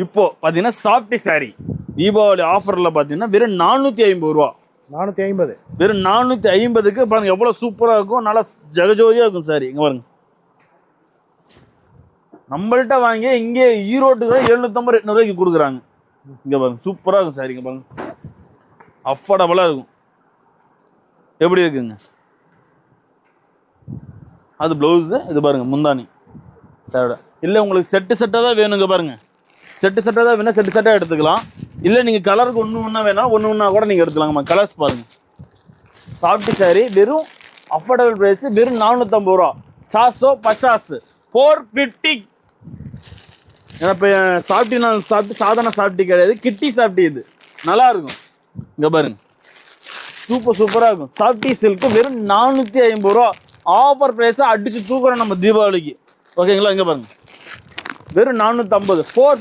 இப்போ பார்த்தீங்கன்னா soft sorry Deepavali ஆஃபரில் பார்த்தீங்கன்னா வெறும் 450 ரூபா. 450. வெறும் 450க்கு பாருங்க எவ்வளோ சூப்பராக இருக்கும், நல்லா ஜெகஜோதியாக இருக்கும் சாரி. இங்கே பாருங்க, நம்மள்கிட்ட வாங்கி இங்கே ஈரோட்டுக்கு 750 800 ரூபாய்க்கு கொடுக்குறாங்க. இங்கே பாருங்க சூப்பராக இருக்கும் சாரி. இங்கே பாருங்க அஃபோர்டபுளாக இருக்கும். எப்படி இருக்குங்க? அது ப்ளவுஸு, இது பாருங்க முந்தானி தேவை. இல்லை உங்களுக்கு செட்டாக தான் வேணுங்க பாருங்க, செட்டாக தான் வேணால் செட்டாக எடுத்துக்கலாம். இல்லை நீங்கள் கலருக்கு ஒன்று வேணால் ஒன்று கூட நீங்கள் எடுத்துக்கலாங்கம்மா. கலர்ஸ் பாருங்க. சாஃப்ட் சாரி வெறும் அஃபோர்டபுள் ப்ரைஸ், வெறும் 450 ரூபா. 450 450. ஏன்னா இப்போ சாப்பிட்டி நான் சாப்பிட்டு சாதாரண சாப்பிட்டி கிடையாது, கிட்டி சாப்பிட்டி. இது நல்லா இருக்கும். இங்கே பாருங்க சூப்பராக இருக்கும். சாஃப்டி சில்க்கு வெறும் 450 ரூபா. ஆஃபர் ப்ரைஸை அடித்து தூக்குறோம் நம்ம தீபாவளிக்கு. ஓகேங்களா? இங்கே பாருங்க வெறும் 450. 450